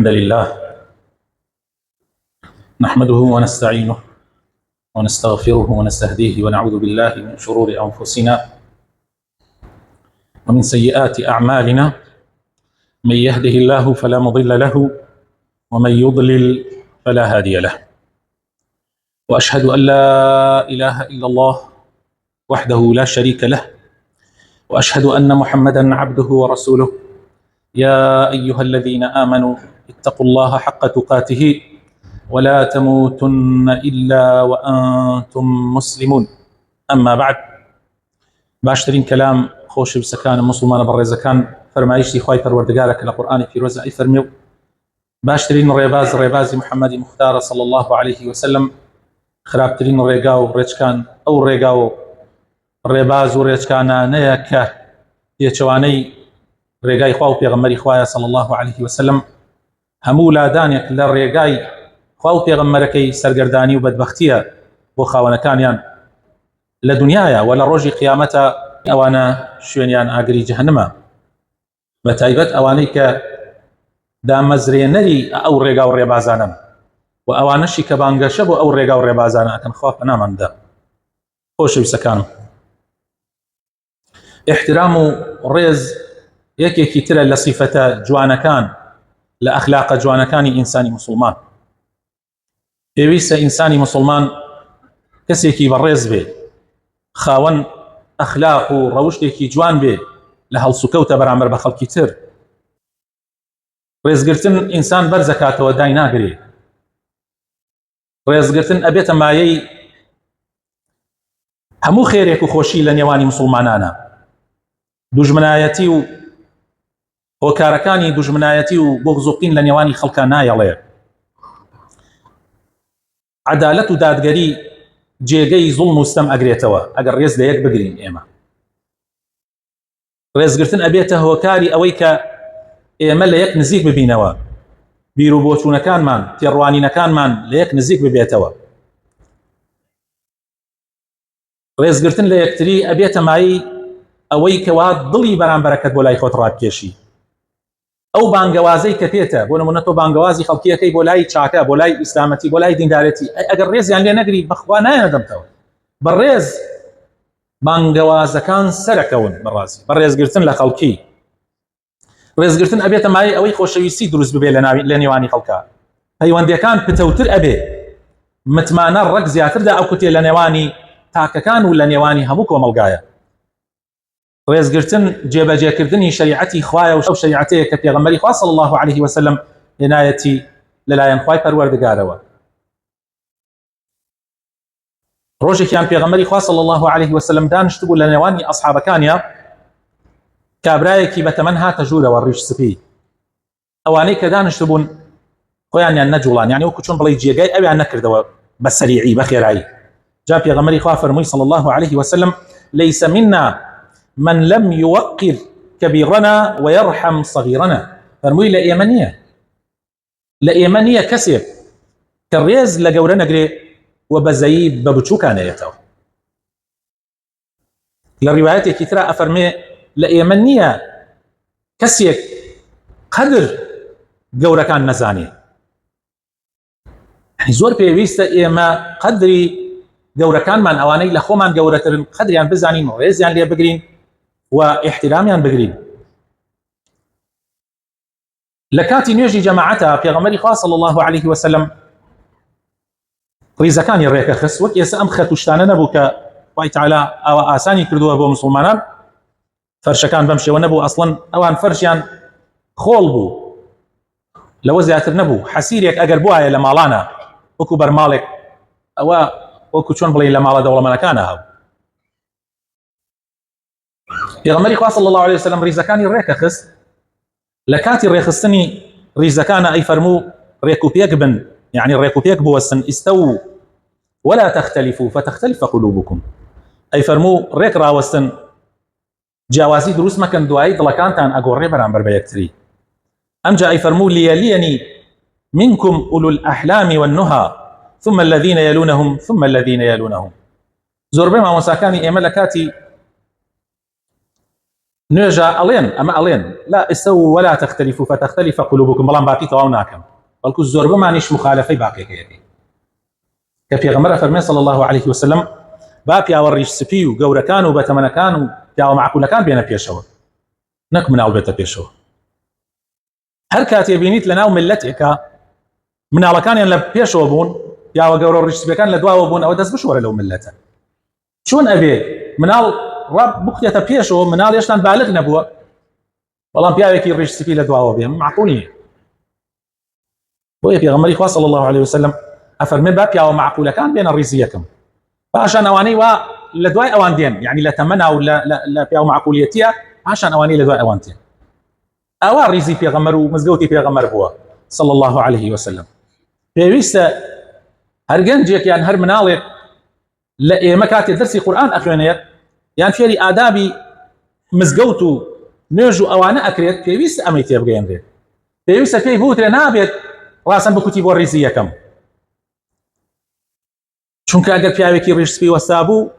الحمد لله نحمده ونستعينه ونستغفره ونستهديه ونعوذ بالله من شرور أنفسنا ومن سيئات أعمالنا. من يهده الله فلا مضل له ومن يضلل فلا هادي له، وأشهد أن لا إله إلا الله وحده لا شريك له، وأشهد أن محمدا عبده ورسوله. يا أيها الذين آمنوا اتقوا الله حق تقاته ولا تموتن إلا وأنتم مسلمون. أما بعد، باشترين كلام خوش بسكان مسلمان برزكان فرمايشتي خواي پروردگارك لقرآن في روزة أي فرميو باشترين ريباز محمد مختار صلى الله عليه وسلم خرابترين ريقاو ريچكان أو ريقاو ريباز وريچكانا نيكا يچواني ريقاي خواو پیغمبري خوايا صلى الله عليه وسلم همو لادانيك لريقاي خواو پیغمبركي سرگرداني وبدبختية وخاونكانيان لدنيايا ولا روجي قيامتا أوانا شوينيان آقري جهنما بتايبت أوانيك دا مزرينري أو ريقاو ريبازانا وأوانشي كبانقشب أو ريقاو ريبازانا أكن خواف نامان دا خوش بسكانو احترامو ريز يكي كتلا لصفة جوانكان لأخلاق جوانكاني إنساني مسلمان. پێویستە ئینسانی مسلمان کەسێکی بەڕێز بێ، خاوەن ئەخلاق و ڕەوشتێکی جوان بێ لە هەڵسوکەوتە بەرامبەر بە خەڵکی تر. ڕێزگرتن ئینسان بەرزەکاتەوە دای ناگرێ. ڕێزگرتن ئەبێتە مایەی هەموو خێرێک و خۆشی لە نێوانی مسلمانانە. دوژمنایەتی و هۆکارەکانی دوژمنایەتی و بغزوقین لە نێوانی خەڵکە نایەڵێ. عدالت و دادگەری جێگەی زوڵم و ستەم ئەگرێتەوە ئەگەر ڕێز لە یەک بگرین. ئێمە ڕێزگرتن ئەبێتە هۆکاری ئەوەی کە ئێمە لە یەک نزیک ببینەوە، بیر و بۆچوونەکانمان تێڕوانینەکانمان لە یەک نزیک ببێتەوە. ڕێزگرتن لە یەکتری ئەبێتە مای ئەوەی کەوا دڵی بەرامبەرەکەت بۆ لای خۆت ڕابکێشی. ئەو بانگەوازەی کە پێتە بۆ نمونە تۆ بانگەوازی خەڵکیەکەی بۆ لای چاکە، بۆ لای ئیسلامەتی، بۆ لای دیندارەتی، ئەگەر ڕێزیان لێ نەگری بەخوا نایەنە دەمتەوە. بەڕێز بانگەوازەکان سەرەکەون بەڕازی بەڕێزگرتن لە خەڵکی. ڕێزگرتن ئەبێتە مای ئەوەی خۆشەویستی دروست ببێ لە نێوانی خەڵکە. پەیوەندیەکان پتەوتر ئەبێ، متمانە ڕەگ زیاتردا ئەو کوتێ لە نێوانی تاکەکان و لە نێوانی هەموو کۆمەڵگایە. ڕێزگرتن جێبەجێکردنی شریعەتی خوایە و شریعەتەیە کە پێغەمبەری خوا صلی الله عليه وسلم هێنایەتی لەلایەن خوای پەروەردگارەوە. ڕۆژێکیان پێغەمبەری خوا صلی الله عليه وسلم دانیشتبوو لە نێوانی ئەصحابەکانیە، کابرایەکی بەتەمەن هاتە ژوورەوە ڕیش سپی. ئەوانەی کە دانیشتبوون خۆیانیان نەجوڵان، یعنی وەکو چۆن بڵێ جێگای ئەویان نەکردەوە بە سەریعی بە خێرایی. جا پێغەمبەری خوا فەرمووی صلی الله عليه وسلم: ليس منا من لم يوقر كبيرنا ويرحم صغيرنا. فەرمووی لە ئێمە نییە، لە ئێمە نییە کەسێک کە ڕێز لە گەورە نەگرێ و بەزەیی بە بچووکانەیەتەوە. لە ڕیوایەتێکی ترا ئەفەرمێ لە ئێمە نییە کەسێک قەدر گەورەکان نەزانێ. زۆر پێویستە ئێمە قەدری گەورەکانمان، ئەوانەی لە خۆمان گەورەترن، قەدریان بزانین، ڕێزیان لێ بگرین و احترامیان بگرین. لە کاتی نوێژی جەماعەتە پێغەمبەری خوا صلی الله عليه وسلم ڕیزەکانی ڕێکە خست. وەک ئێستا ئەم خەت و شتانە نەبوو کە خوای تەعالا ئەوە ئاسانی کردووە بۆ مسلمانان. فەرشەکان بەم شێوە نەبوو، ئەسڵەن ئەوان فەرشیان خۆڵ بوو، لەوە زیاتر نەبوو. حەسیرێک ئەگەر بوایە لە ماڵانە وەکو بەرماڵێک، ئەوە وەکو چۆن بڵێ لە ماڵە دەوڵەمەندەکانە هاو. پێغەمبەری خوا صلی الله عليه وسلم ڕیزەکانی ڕێکە خست. لە کاتی ڕێخستنی ڕیزەکانە ئەی فەرموو ڕێک و پێک بن، یعنی ڕێک و پێک بوەستن. ئیستەو ولا تختلفوا فتختلف قلوبكم. ئەی فەرموو ڕێک ڕاوەستن، جیاوازی دروست مەکەن، دوایی دڵەکانتان ئەگۆڕێ بەرامبەر بە یەکتری. ئەمجا ئەی فەرموو ليليني منكم أولو الأحلام والنهى ثم الذين يلونهم ثم الذين يلونهم. زۆربەی مامۆساکانی ئێمە لە کاتی نوێژە ئەڵێن ئەمە ئەڵێن لا ئێستەو ولا تختلفوا فتختلف قلوبكم، بەڵام باقی تەواو ناکەم، بەڵکو زۆربەمانیش مخالفەی باقیەکەیەکەی کە پێغەمبەر فەرمێ صلی الله عليه وسلم با پیاوە ڕیش سپی و گەورەکان و بەتەمەنەکان و پیاوە معقولەکان بێنە پێشەوە، نەک مناڵ بێتە پێشەوە. هەر کاتێ بینیت لە ناو ملەتێکە مناڵەکانیان لە پێشەوە بوون، پیاوە گەورە ڕیش سپیەکان لە دواوە بوون، ئەوە دەست بشۆرە لەو ملەتە. چۆن ئەبێ مناڵ ڕاب بخوێتە پێشەوە، مناڵ هێشتا بالغ نەبووە، بەڵام پیاوێکی ڕیش سپی لە دواوە بێ، معقول نییە. بۆیە پێغەمبەری خوا صلی الله عليه وسلم ئەفەرمێ با پیاوە معقولەکان بێنە ڕیزی یەکەم، پاشان ئەوانەی وا لە دوای ئەوان دێن، یعنی لە تەمەنا و لە پیاوە معقولیەتیە، پاشان ئەوانەی لە دوای ئەوان دێن. ئەوە ڕیزی پێغەمبەر و مزگەوتی پێغەمبەر بووە صلی الله عليه وسلم. پێویستە هەر گەنجێکیان هەر مناڵێک لە ئێمە کاتێ دەرسی قورئان ئەخوێنێت یان فێری ئادابی مزگەوت و نوێژ و ئەوانە ئەکرێت، پێویستە ئەمەی تێبگەێنرێت، پێویستە پێی بوترێ نابێت ڕاستەن بکوتی بۆ ڕیزی یەکەم، چونکە ئەگەر پیاوێکی ڕیش سپی وەستا بوو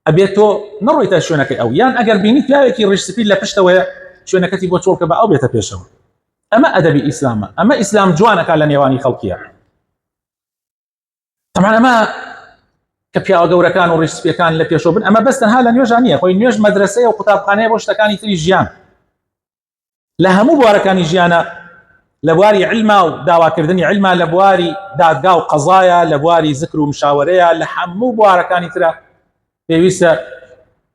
ئەبێت تۆ نەڕۆیتە شوێنەکەی ئەو، یان ئەگەر بینیت پیاوێکی ڕیش سپی لە پشتەوەیە شوێنەکەتی بۆ چۆڵکە بە ئەو بێتە پێشەوە. ئەمە ئەدەبی ئیسلامە، ئەمە ئیسلام جوانەکە لە نێوانی خەڵکیە. طبعا ئەمە کە پیاوە گەورەکان و ڕیش سپیەکان لە پێشەوە بن، ئەمە بەس تەنها لە نوێژان نییە، خۆی نوێژ مەدرسەیە و قوتابخانەیە بۆ شتەکانی تری ژیان، لە هەموو بوارەکانی ژیانە، لە بواری علما و داواکردنی علما، لە بواری دادگا و قەزایە، لە بواری ذکر و مشاورەیە، لە هەموو بوارەکانی ترە پێویستە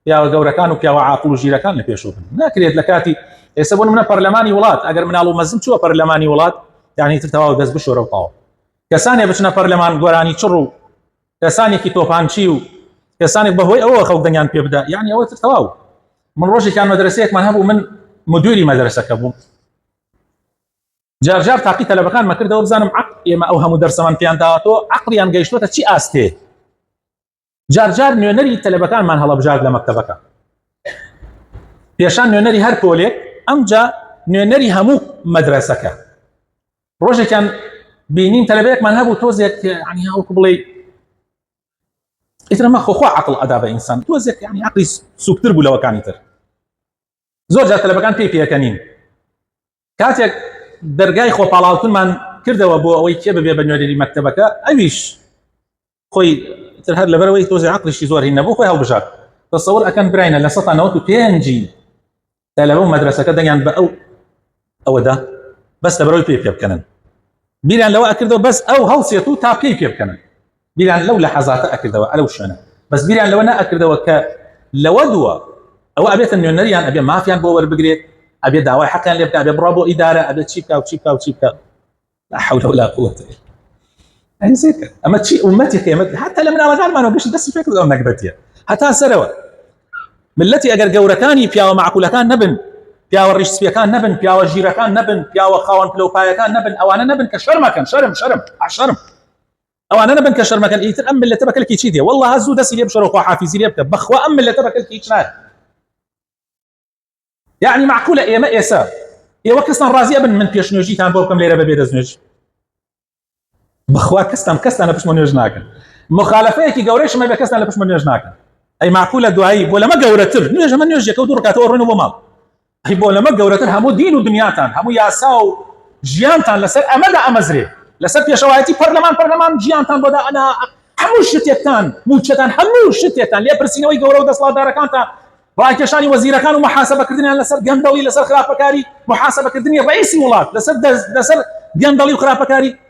پیاوە گەورەکان و پیاوە عاقڵ و ژیرەکان لە پێشەوە بن. ناکرێت لە کاتی ئێستا بۆ نمونە پەرلەمانی وڵات، ئەگەر مناڵ و مەزن چووە پەرلەمانی وڵات، یعنی تر تەواو دەست بشۆرە و تاوە. کەسانێک بچنە پەرلەمان گۆرانی چڕ و کەسانێکی تۆپانچی و کەسانێک بەهۆی ئەوە خەڵک دەنگیان پێ بدە، یعنی ئەوە تر تەواو. من ڕۆژێکیان مەدرسەیەکمان هەبوو، من مدیری مەدرسەکە بووم، جار تاقی تەلەبەکانمان کردەوە بزانم ئێمە ئەو هەموو دەرسەمان پێیان داوەتەوە عەقڵیان گەیشتووەتە چی ئاستێ. جار نوێنەری تەلەبەکانمان هەڵەبژارد لە مەکتەبەکە، پێشان نوێنەری هەر پۆلێک، ئەمجا نوێنەری هەموو مەدرسەکە. ڕۆژێکیان بینیم تەلەبەیەکمان هەبوو تۆزێک، یعنی هەوڵکو بڵێ ئیتر ئەمە خۆخوا عەقڵ ئەدا بە ئینسان، تۆزێک یعنی عەقڵی سووکتر بوو لەوەکانی تر. زۆر جار تەلەبەکان پێی پێکەنین. کاتێک دەرگای خۆپاڵاوتنمان کردەوە بۆ ئەوەی کێ ببێ بە نوێنەری مەکتەبەکە، ئەویش خۆی تر هەر لەبەرەوەی تۆزێ عەقڵیشی زۆر هین نەبوو، خۆی هەڵبژارد. تەسەووڕ ئەکەن براینە لە 195 تەلەبە و مەدرسەکە دەنگیان بە ئەوەدا بەس لەبەرەوەی پێ بکەنن، بیریان لەوە ئەکردەوە بەس ئەو هەڵسێت و تا پێی پێ بکەنن، بیریان لەو لە حەزاتە ئەکردەوە ئەلەو شوێنە، بەس بیریان لەوە نەئەکردەوە کە لەوە دووە ئەوە ئەبێتە نوێنەریان، ئەبێ مافیان بۆ وەربگرێت، ئەبێ داوای حەقیان لێ بکە، ئەبێ بڕا بۆ ئیدارە، ئەبێ چی بکە و چی بکە و چی بکە. لا حول ولا قوة إلا بالله. زيك أما تشي أمتي قيمت حتى لما أنا ما نقولش دس فكر أو نقبتيه حتى سروا ملتي أجر جوركاني بيا معقولة كان نبن بيا وريش سبيا كان نبن بيا وجيرة كان نبن بيا وخوان بلوبايا كان نبن أو أنا نبن كشرمة كان شرم عشرم أو أنا نبن كشرمة كان إيتر أم اللي تبكل كي تشيدي والله هزو دس اللي يبشر وحافظي اللي يبكى بخوا أم اللي تبكل كي تشناد يعني معقولة إيه ما إيسا إيه وكسنا رازي أبن من بيشنوجي كان بوكم ليرة ببيدزنوج بخوا كستان لبش منوج ناكن مخالفه كي جوريش ما بكستان لبش منوج ناكن اي معقوله دعاي ولا ما جورتر نوج ما نوج كودور كاتور نو مال اي ولا ما جورتر همو دين ودنياتان همو ياساو جيانتان لسر امدا امزري لسر في شوايتي برلمان جيانتان بدا انا همو شتيتان موچتان همو شتيتان لي برسينه وي جورو دسلا داركانتا رايك شاني وزير كانوا محاسبه كردني لسر جندوي لسر خلافكاري محاسبه كردني رئيس الولايات لسر جندوي وخلافكاري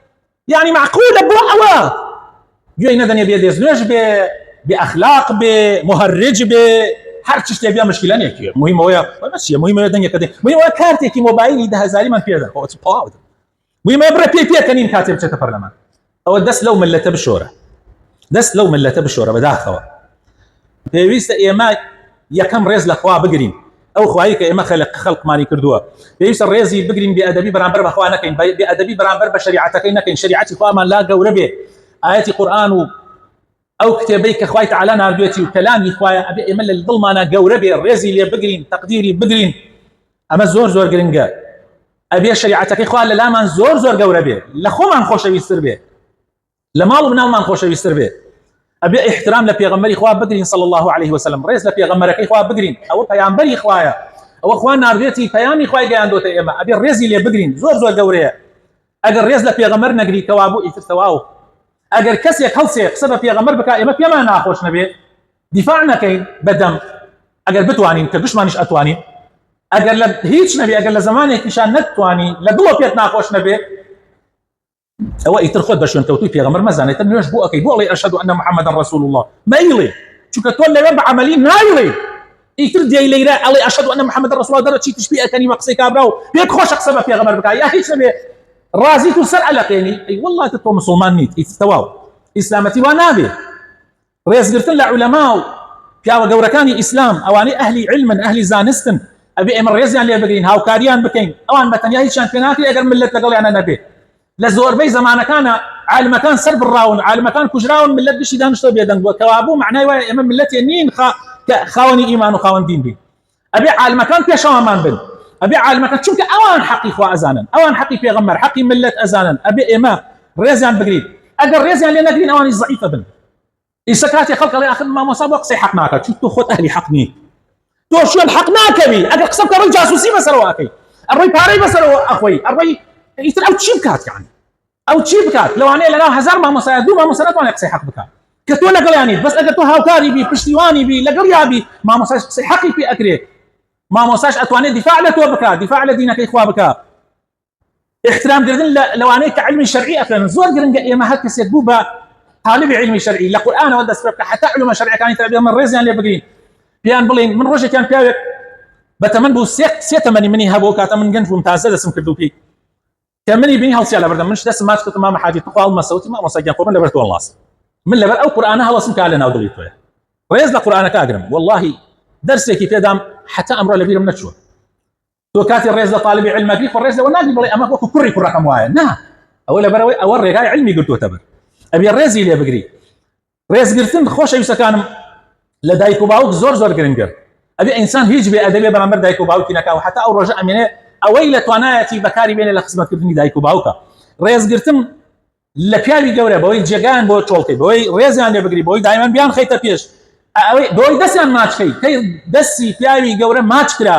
يعني معقولة بوعوة جوي ندن يبي دزنوج بأخلاق بمهرج بهر تشتي بيها مشكلة نيكي مهم ويا ماشي مهم الدنيا كده مهم ويا كارتي كي موبايلي ده هزاري من فيها هو تباو مهم يبرا بي كانين كاتب شتا برلمان او دس لو ملته بالشورى بداخوا بيست ايما يا كم ريز الاخوا بقرين او خوايك ايما خلق ماني كردوها بيست الريزي بقرين بادبي برامبر باخوانا كاين بادبي برامبر بشريعتك كاين شريعتي خوا ما لا قوربي اياتي قران او كتابيك اخوي تعالى ناردوتي وكلامي اخويا ابي ايما الظلمانه قوربي الريزي اللي بقرين تقديري بقرين اما زور قرنقا ابي شريعتك اخويا لا من زور قوربي لا خو ما نخوش يستر به لمالو بنال ما نخوش يستر به ابي احترام لبيغمبري اخويا بقرين صلى الله عليه وسلم رئيس لبيغمبرك اخويا بقرين او بيغمبري اخويا او اخوان نارديتي بياني خوي گەیاندۆتە ئێمە ئەبێ ڕێزی لێ بگرین زۆر گەورەیە ئەگەر ڕێز لە پێغەمبەر نەگری کەوابوو ئیتر تەواو ئەگەر کەسێک هەڵسێ قسە بە پێغەمبەر بکات ئێمە پێمان ناخۆش نەبێ دیفاع نەکەین بەدەم ئەگەر بتوانین کە دشمانیش ئەتوانین ئەگەر لە هیچ نەبێ ئەگەر لە زمانێکیشان نەتوانی لە دڵ پێت ناخۆش نەبێ ئەوە ئیتر خۆت بە شوێنکەوتوی پێغەمبەر مەزانێت نوێژ بۆ ئەەکەی بۆ ئەڵێ ئەشهەدو ئەنە محەممەدە ڕەسوول الله مەیڵێ چونکە تۆ لەوێ بە عەمەلی نایڵێ ئیتر دێی لەیرە ئەڵێ ئەشهەدو ئەنە محەممەدە ڕەسوول الله دەرەچی تشبیه ئەکەنی بە قسەی کابرا و پێت خۆشە قسە بە پێغەمبەر بکات یا هیچ نەبێ رازیت و سەر ئەلەقێنی ئەی وەڵڵا تۆ مسڵمان نیت ئیتر تەواو ئیسلامەتی وا نابێ ڕێزگرتن لە عولەما و پیاوە گەورەکانی ئیسلام ئەوانەی ئەهلی علمن ئەهلی زانستن ئەبێ ئێمە ڕێزیان لێ بگرین هاوکاریان بکەین ئەوان بەتەنیا هیچیان پێ ناکرێ ئەگەر ملت لەگەڵیانە نەبێ لە زۆربەی زمانەکانە عالمەکان سەر بڕاون عالمەکان کوژراون ملت گشتی دانیشتۆ بێدەنگ بووە کەوابوو معنای وایە ئێمە ملەتێ نین خاوەنی ئیمان و خاوەن دین بین ئەبێ عالمەکان پێشەوامان بن ئەبێ عالمەکان چونکە ئەوان حەقی خوا ئەزانن ئەوان حەقی پێغەمبەر حەقی ملت ئەزانن ئەبێ ئێمە ڕێزیان بگرین ئەگەر ڕێزیان لێ نەگرین ئەوانی زەعیفە بن ئیسا کاتی خەڵک ئەڵێ ئاخر مامۆستا بۆ قسەی حەق ناکات چونکە تۆ خۆت ئەهلی حەق نیت تۆ شوێن حەق ناکەوی ئەگەر قسە بکە ڕۆی جاسووسی بەسەرەوە ئەکەی ئەڕۆی پارەی بەسەرەوە ئەخۆی ئەڕۆی ئیتر ئەو چی بکات یعنی ئەو چی بکات لەوانەیە لەناو هەزار مامۆستایە دوو مامۆستا ناتوانێت قسەی حەق بکات کە تۆ لەگەڵیانیت بەس ئەگەر تۆ هاوکاری بی پشتیوانی بی لەگەڵ یابی مامۆستاش قسەی حەقی پێ ئەکرێت مامۆستاش ئەتوانێت دیفاع لە تۆ بکات دیفاع لە دینەکەی خوا بکات احترامکردن لەوانەیە کە علمی شەرعی ئەکەن زۆر گرنگە ئێمە هەر کەسێک بوو بە طالب علمی شەرعی لە قورئانەوە دەست پێ بکە حتا علومە شەرعیەکانی تر ئێمە ڕێزیان لێ بگرین پیان بڵین من ڕۆژێکیان پیاوێک بەتەمەن بوو سێ تەمەنی منی هەبوو کاتە من گەنج بووم تازە دەسم کردو پێی کە منی بینی هەڵسیا لەبەردەم منش دەسم ماچ کردم مامە حاجی تقاڵ مەسەوتی مامۆستاگیان خۆ من لەبەر تۆ وەڵاس من لەبەر ئەو قورئانە هەڵەسم کا لە ناو دڵی تۆیە ڕێز لە قورئانەکە ئەگرم واللهی دەرسێکی پێدام حتا ئەمڕۆ لەبیرم نەچووە تۆ کاتی ڕێز لە طالبی علمەکەی خۆ ڕێز لەوە ناگری بڵێ ئەمە وەکو کوڕی کوڕەکەم وایە نا ئەوە لەبەرەوەی ئەوە ڕێگای علمی گرتووەتە بەر ئەبێ ڕێزی لێ بگری ڕێزگرتن خۆشەویستەکانم لە دایک و باوک زۆر گرنگە ئەبێ ئینسان هیچ بێ ئەدەبێ بەرامبەر دایک و باوکی نەکا و حتا ئەو ڕۆژە ئەمێنێ ئەوەی لە توانایەتی بەکاری بێنێ لە خزمەتکردنی دایک و باوکە ڕێزگرتن لە پیاوی گەورە بەوەی جێگان بۆ چۆڵکەی بەوەی ڕێزیان لێ بگری بۆی دایمان بیان خەیتە پێش ئەوەی بۆی دەستیان ماچکەی کەی دەستی پیاوی گەورە ماچ کرا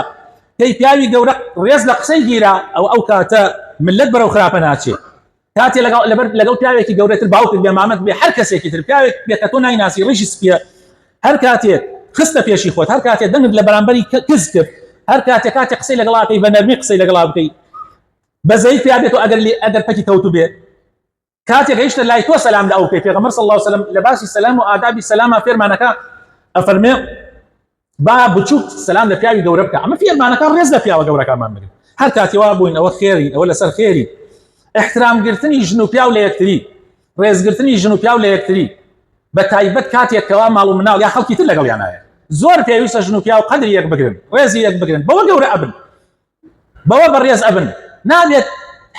کەی پیاوی گەورە ڕێز لە قسەی گیرا ئەو کاتە ملت بەرەو خراپە ناچێت کاتی لەگەڵ پیاوێکی گەورەتر باوکت بێ مامەت بێ هەر کەسێکی تر پیاوێک بێ کە تۆ نایناسی ڕیژی سپیە هەر کاتێک خستە پێشی خۆت هەر کاتێک دەنگت لە بەرامبەری کز کرد هەر کاتێک قسەی لەگەڵاکەی بە نەرمی قسەی لەگەڵا بکەی بەزەی پیا بێت و ئەگەر پەکی کەوتو بێت کاتێک گەیشتە لای تۆ سەلام لە ئەو بکەی پێغەمبەر صلی الله علیه وسلم لە باسی سەلام و ئادابی سەلامە فێرمانەکە ئەفەرمێ با بچووک سەلام لە پیاوی گەورە بکە ئەمە فێرمانەکە ڕێز لە پیاوە گەورەکانمان بگرن هەر کاتی وا بووین ئەوە خێری ئەوە لەسەر خێری احترامگرتنی ژن و پیاو لە یەکتری ڕێزگرتنی ژن و پیاو لە یەکتری بە تایبەت کاتێک کەوا ماڵ و مناڵ یا خەڵکی تر لەگەڵیانایە زۆر پێویستە ژن و پیاو قەدری یەک بگرن ڕێزی یەک بگرن بەوە گەورە ئەبن بەوە بەڕێز ئەبن نابێت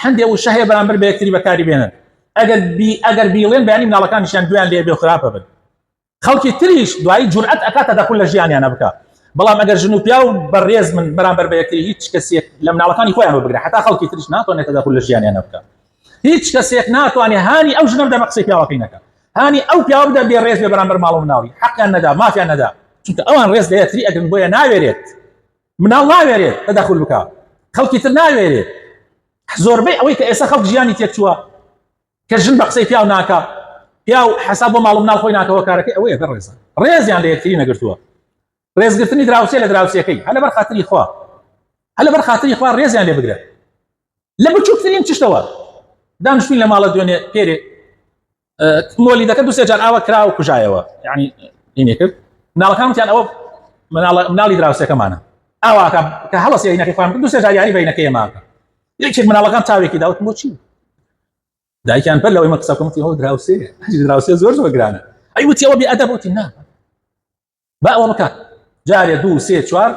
هەندێک و شەهەیە بەرامبەر بە یەکتری بەکاری بێنن ئەگەر بیڵێن بەیانی مناڵەکانیشیان دویان لێ بێ و خراپە بن خەڵکی تریش دوایی جورئەت ئەکاتە دەخول لە ژیانیانە بکە بەڵام ئەگەر ژن و پیاو بەڕێز من بەرامبەر بە یەکتری هیچ کەسێک لە مناڵەکانی خۆیان بگرێ حتا خەڵکی تریش ناتوانێت دەخول لە ژیانیانە بکە هیچ کەسێک ناتوانێت هانی ئەو ژنە بدە بە قسەی پیاوەکەی نەکە هانی ئەو پیاوە بدە بێ ڕێز بێ بەرامبەر ماڵ و مناڵی حەقیان نەدا مافیان نەدا چونکە ئەوان ڕێز لە یەکتری ئەگرن بۆیە ناوێرێت مناڵ ناوێرێت تەدەخول بکە خەڵکی تر ناوێرێت زۆربەی ئەوەی کە ئێستا خەڵک ژیانی تێک چووە کە ژن بە قسەی پیاو ناکە پیاو حساب بۆ ماڵ و مناڵ خۆی ناکەوە کارەکەی ئەوەیە کە ڕێزیان لە یەکتری نەگرتووە ڕێزگرتنی دراوسێ لە دراوسێکەی هەلە بەر خاتری خوا ڕێزیان لێ بگرێت لە بچووکترین چشتەوە دانیشتوین لە ماڵە دوێنێ پێرێ مۆلی دەکە دووسێ جار ئاوە کرا و کوژایەوە یعنی اینێ کرد مناڵەکانتیان ئەوە مناڵی دراوسێکەمانە ئاواکە کە هەڵەسی عینەکەی خۆیان کرد دووسێ جار یاری بەینەکەی ئێماکە یەکێک مناڵەکان چاوێکی داوتم بۆ چی دایکیان پەر لەوەی مە قسە بکەم وتی ئەوە دراوسێ زۆر گرانە ئەی وتی ئەوە بێئەدەب وتی نا با ئەوە بکات جارێ دوو سێ چوار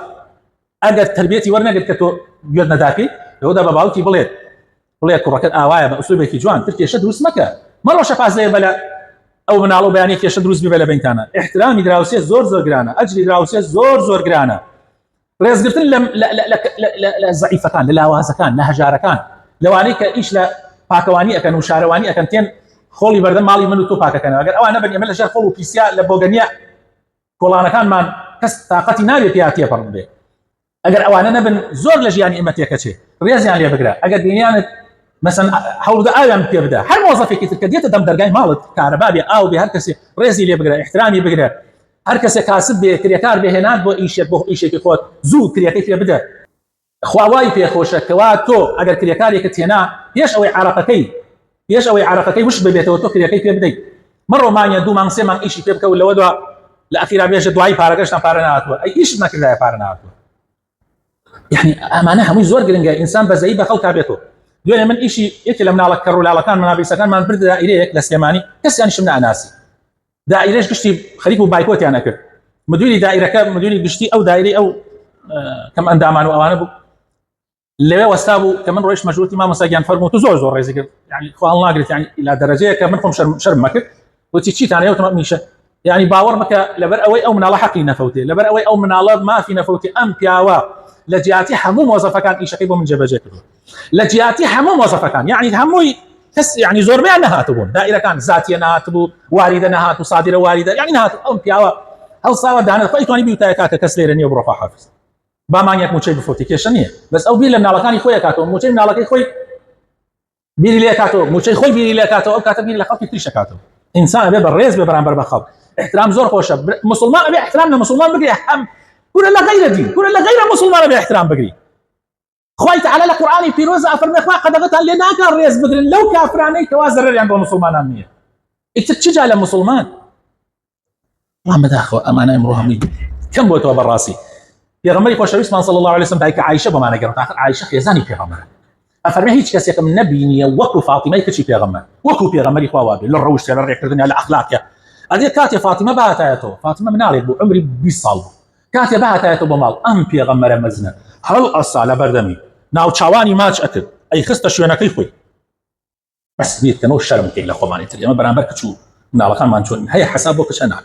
ئەگەر تربیەتی وەرنەگرت کە تۆ گوێت نەداکەی لەوەدا بە باوکی بڵێ کوڕەکەت ئاوایە بە ئوسلوبێکی جوان تر کێشە دروست مەکە مەڕۆ شەپاز لێ بەلە ئەو مناڵ و بەیانی کێشە دروست بێ لە بینتانە احترامی دراوسێ زۆر گرانە ئەجری دراوسێ زۆر گرانە ڕێزگرتن لە زەعیفەکان لە لاوازەکان لە هەژارەکان لەوانەی کە ئیش لە پاکەوانی ئەکەن و شارەوانی ئەکەن تێن خۆڵی بەردەم ماڵی من و تۆ پاکەکەنەوە ئەگەر ئەوان نەبن ئێمە لەژێر خۆڵ و پیسیا لە بۆگەنیە کۆڵانەکانمان کەس تااقەتی نابێت پێیا تێپەڕ بێ اگر اوانه نبن زور لجیانی امتیکه چه ریزیان لێ بگرە ئەگەر بینیانت مثلا حوض ئاویان پێ بدە هەر مۆزەفێکی تر کە دێتە دەم دەرگای ماڵت کارەبا بێ ئاو بێ هەر کەسێ ڕێزی لێ بگرە احترامی بگرە هەر کەسێک کاسب بێ کرێکار بێهێنات بۆ ئیشێک بۆ ئیشێکی خۆت زوو کرێکەی پێ بدە خواوای پێخۆشە کەوا تۆ ئەگەر کرێکارێکت هێنا پێش ئەوەی عەرەقەکەی وش ببێتەوە تۆ کرێکەی پێ بدەیت مەڕۆ مانگە دوو مانگ سێ مانگ ئیشی پێ بکە و لەوە دوا لە ئەخیرا بێژە دوای پارەکەشتان پارە نهاتووە ئەی ئیشت نەکردایە پارە نهاتووە يعني ئەمانە هەمووی زۆر گرنگە ئینسان بەزەیی بە خەڵکا بێتەوە دوێنێ من ئیشی یەکێ لە مناڵە کەڕولاڵەکان منابیسەکانمان برد دائیرەیەک لە سلێمانی کەسیانیشم ناناسی دائیرەش گشتی خەریک و بایکۆتیان نەکرد مدیری دائیرەکە مدیری گشتی ئەو دائیرەی ئەو کەم ئەندامان و ئەوانە بوو لەوێ وەستا بوو کە من ڕۆیشت مەژوورەتی مامۆستاگیان فەرمووت و زۆر ڕێزی کرد يعني خوا هەڵناگرێت يعني إلى دەرەجەیە کە من خۆم شەرم مەکرد وتی چیتان هەیە وتم میشە يعني باوەڕ مەکە لەبەر ئەوەی ئەو مناڵە حەقی نەفەوتێ لەبەر ئەوەی ئەو مناڵە مافی نەفەوتێ ئەم پیاوە لە جیاتی هەموو مۆزەفەکان ئیشەکەی بۆ من جێبەجێ کردووە لە جیاتی هەموو مۆزەفەکان يعني هەمووی کەس يعني زۆربەیان نەهاتبوون دائیرەکان زاتیە نهاتبوو واریدە نەهاتوو صادرە واریدە يعني نهاتوو ئەم پیاوە هەڵساوە دانە خۆی توانی بیوتایە کاکە کەس لێرە نییە بڕۆ حافز با مانگێک موچەی بفۆتی کێشە نییە بەس ئەو بیر لە مناڵەکانی خۆی کاتەوە موچەی مناڵەکەی خۆی بیری لێ کاتەوە موچەی خۆی بیری لێ کاتەوە ئەو کاتە بیری لە خەڵکی تریشە کاتەوە ئینسان بێ بەڕێز بێ بەرامبەر بە خەڵک احترام زۆر خۆشە مسلمان ئەبێ احترام لە مسلمان بگری هەم كل غير دين كل غير مسلمان باحترام بقري خويت على القرآن في روزة أفرمي خوا قد غتها لنا كان ريز بقري لو كافراني كوازر يعني مسلمان أمنية اتتشجع لمسلمان اللهم داخل أمانة امروها مي كم بوتوا بالراسي يا غمري خوش عثمان صلى الله عليه وسلم هيك عائشة بما نقرأ آخر عائشة خيزاني في غمر أفرمي هيك كسيك من نبي وكو فاطمة كشي في غمر وكو في غمري خوابي للروش للريح كردني على أخلاقها هذه كاتي فاطمة باتايته فاطمة من علي عمري بيصال كاتي باتايته بمال أم في غمر مزنة هل أصلا بردمي ناو تشاواني ماش أكل أي خست شو أنا كيفوي بس بيت كانوا الشرم كي لخواني تري أما بران بركتشو من على كان ما نشون هي حسابك شنع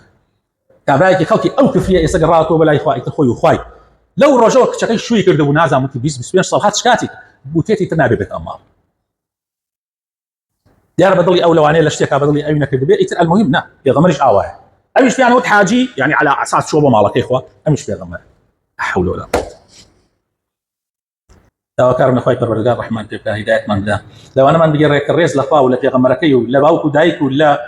كابرايك خلقي أو كفرية يسقراته ولا إخوائي تخوي وخوي لو رجوك شكل شوي كردو نازع متي بيس بين صفحات شكاتي بوتيتي تنابي بيت أمار يا رب ضلي أولواني لاشتيك بدلي أينا كردو بيت المهم نا يا غمرش آواه أمش في أنا حاجي يعني على أساس شو بمالك إخوة أمش في غمر حول ولا قوة لو كرم اخوي بالرجال الرحمن تبقى هدايه من ده لو انا من بيجرك الرئيس لخوا ولا في غمركي ولا باوك دايك ولا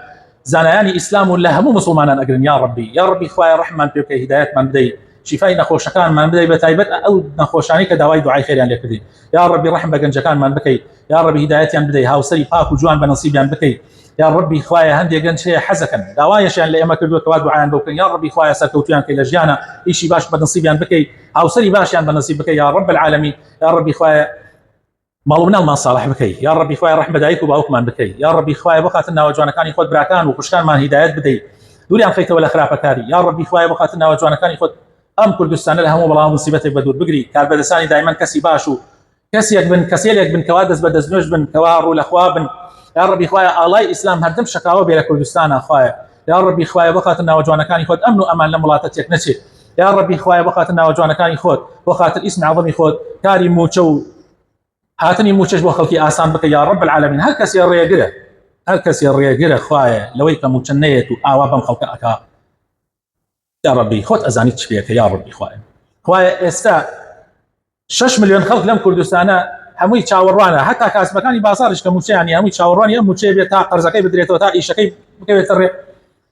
زانياني اسلام ولا همو مسلمان اجرن يا ربي اخوي الرحمن تبقى هدايه من بدي شفاي نخوش كان من بدي بتايبت او نخوشاني كدواي دعاء خير يعني كذي يا ربي رحم بجنج كان من بكي يا ربي هدايه يعني بدي هاو سري باك وجوان بنصيب يعني بكي يا ربي اخويا هندي جن شيء حزكا دوايش يعني لما كردو كواد دعاء بوكن يا ربي اخويا سكوتيان كي لجيانا شيء باش بنصيب يعني بكي هاو سري باش يعني بنصيب بكي يا رب العالمين يا ربي اخويا مالونا ما صالح بكي يا ربي اخويا رحمه دايك وباوك من بكي يا ربي اخويا بخاتنا وجوانا كان ياخذ براكان وخشكان من هدايات بدي دوري ان خيت ولا خرافه كاري يا ربي اخويا بخاتنا وجوانا كان ياخذ ام كردستان لهم والله مصيبتك بدور بقري كان بدساني دائما كسي باشو كسيك بن كسيلك بن كوادس بدز نوج بن كوار والاخوا بن يا ربي اخويا الله اسلام هردم شكاوى بلا كردستان اخويا يا ربي اخويا بخاتنا وجوانا كان ياخذ امن وامان لملاطتك نشي يا ربي اخويا بخاتنا وجوانا كان ياخذ وخات الاسم عظم ياخذ كاري موچو هاتني موچش بو خلقي آسان بك يا رب العالمين هل كسي الرياقرة خوايا لويك موچنيت وآوابا خلق أكا يا ربي خوت أزاني تشفيك يا ربي خوايا استا 6 مليون خلق لم كردستانا هموي تشاوروانا حتى كاس مكاني بازارش كموچي يعني هموي تشاوراني ام موچي بيتا قرزكي بدريتو تا ايشكي بكيتر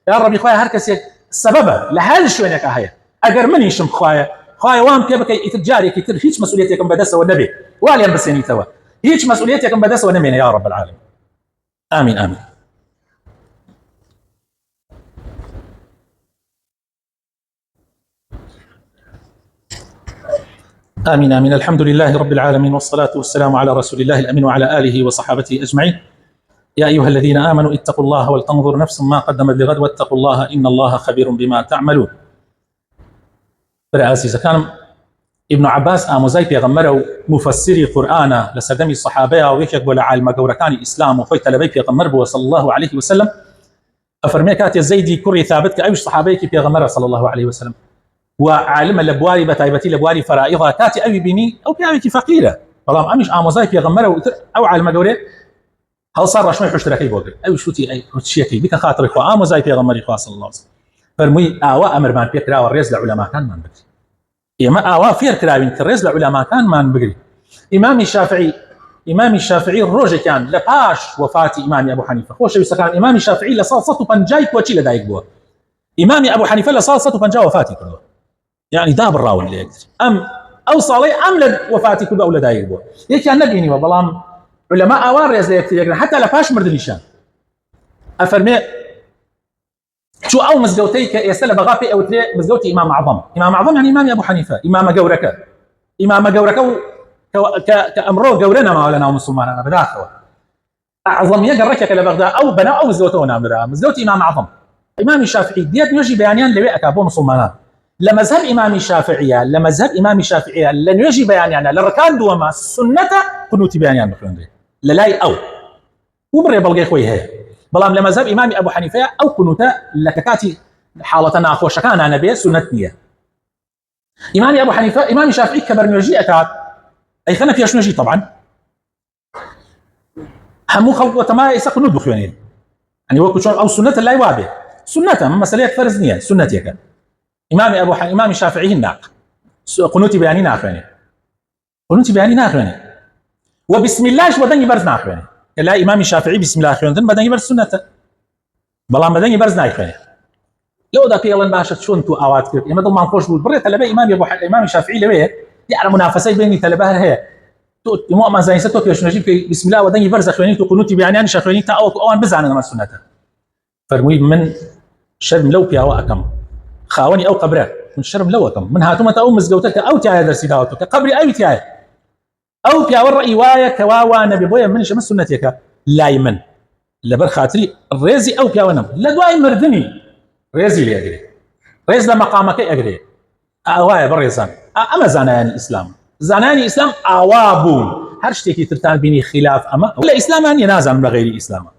يا ربي خوايا هر كسي سببا لهال شوينك هيا اگر مني شم خوايا وام كيبكي يتجاري كتير هيك مسؤوليتكم بدس والنبي واليا بسني توا هيك مسؤوليتكم بدس ونبي يا رب العالمين امين امين آمين آمين الحمد لله رب العالمين والصلاة والسلام على رسول الله الأمين وعلى آله وصحابته أجمعين يا أيها الذين آمنوا اتقوا الله ولتنظر نفس ما قدمت لغد واتقوا الله إن الله خبير بما تعملون برعاسي كان ابن عباس آموزای پێغەمبەرە و مفسری قورآنە لە سەردەمی سەحابەیە و یەکێک بۆ لە عالمە گەورەکانی ئیسلام و خۆی تەلەبەی پێغەمبەر بووە صلی الله عليه وسلم ئەفەرمێ کاتێ زەیدی کوڕی ثابت کە ئەویش سەحابەیەکی پێغەمبەرە صلی الله عليه وسلم و عالمە لە بواری بەتایبەتی لە بواری فەرائیضا کاتی ئەوی بینی ئەو پیاوێکی فەقیرە بەڵام ئەمیش ئامۆزای پێغەمبەرە و ئەو عالمە گەورەیە هەڵسا ڕەشمەی حوشتەکەی بۆ گرت ئەویش وتی ئەی چیەکەی بیکە خاتری خوا ئامۆزای پێغەمبەری خوا صلی الله عليه وسلم فەرمووی ئاوا ئەمرمان پێ کراوە ڕێز لە عولەماکانمان بکرێ ئێمە ئاوا فێر کراوین کە ڕێز لە عولەماکانمان بگری. ئیمامی شافعی ڕۆژێکیان لە پاش وەفاتی ئیمامی ئەبوو حەنیفە، خۆشەویستەکان ئیمامی شافعی لە ساڵ 150 کۆچی لەدایک بووە، ئیمامی ئەبوو حەنیفە لە ساڵ 150 وەفاتی کردووە، یعنی دابڕاون لە یەکتر. ئەو ساڵەی لە وەفاتی کردو ئەو لەدایک بووە، یەکیان نەبینیوە، بەڵام عولەما ئاوا ڕێز لە یەکتر یەکرن حتا لە پاش مردنیشان. ئەفەرمێ چوو ئەو مزگەوتەی کە ئێستا لە بەغا پێی ئەوترێ مزگەوتی ئیمام عەظەم. ئیمام عەظەم یعنی ئیمامی ئەبوو حەنیفە، ئیمامە گەورەکە کە ئەمڕۆ گەورە نەماوە لە ناو مسلمانانە بەداخەوە. عەظەمیە گەڕەکێکە لە بەغدا ئەو بەناو ئەو مزگەوتەوە نامرا، مزگەوتی ئیمام عەظەم. ئیمامی شافعی دیێت نوێژی بەیانیان لەوێ ئەکا بۆ مسلمانان. لە مەذهب ئیمامی شافعیە لە نوێژی بەیانیانە لە ڕکان دووەمە سنەتە قنوتی بەیانیان بخوێنرێ لە لای ئەو و بڕێ بەڵگەی خۆی هەیە. بەڵام لە مەذهب ئیمامی ئەبوو حەنیفەیە ئەو قنوتە لە کاتی حاڵەتە ناخۆشەکانە بێ سنەت نییە. ئیمامی ئەبوو حەنیفە ئیمامی شافعی کە بەرنوێژی ئەکات ئەیخەنە پێش نوێژی طبعا هەموو خەڵک وەتەما ئێستا قنوت بخوێنێ، يعني وەکو چۆن ئەو سنەتە لای وابێ، سنەتە مەسەلەیەک فەرز نییە، سنەتێکە. ئیمامی شافعی هنداق قنوتی بەیانی ناخوێنێ، قنوتی بەیانی ناخوێنێ و بسم اللهش بەدەنگی بەرز ناخوێنێ، کە لای ئیمامی شافعی بسم الله خوێندن بەدەنگی بەرز سنەتە، بەڵام بەدەنگی بەرز ناخوێنێ. لەوەدا پێڵێن باشە چۆن تو ئاوات کرد، ئێمە دڵمان خۆش بوو بڕێ تەلەبەی ئیمامی شافعی لەوەیە دیارە منافەسەی بینی تەلەبە هەیە، تۆ ئیمام زانیسە تۆ پێشنوێژی بکەی بسم الله بەدەنگی بەرز خوێنیت و قنوتی بەیانیان خوێنیت تا ئەوان بزانن ئەمە سنەتە. فەرمووی من شەرم لەو پیاوە ئەکەم، خاوەنی ئەو قەبرە، من شەرم لەو ئەکەم، من هاتوومەتە ئەو مزگەوتە کە ئەو تایە دەرسی داوەتەوە کە قەبری ئەوی تایە، ئەو پیاوە ڕەئی وایە کە وا نەبێ، بۆیە منیش ئەمە سنەتێکە لای من لەبەر خاتری ڕێزی ئەو پیاوە نەم، لە دوای مردنی ڕێزی لێ ئەگرێ، ڕێز لە مەقامەکەی ئەگرێ. ئاوایە بەڕێزان، ئەمە زانایانی ئیسلام، زانایانی ئیسلام ئاوا بوون، هەر شتێکی ترتان بینی خلاف ئەمە لە ئیسلامان یە نازانم بە غەیری ئیسلامە.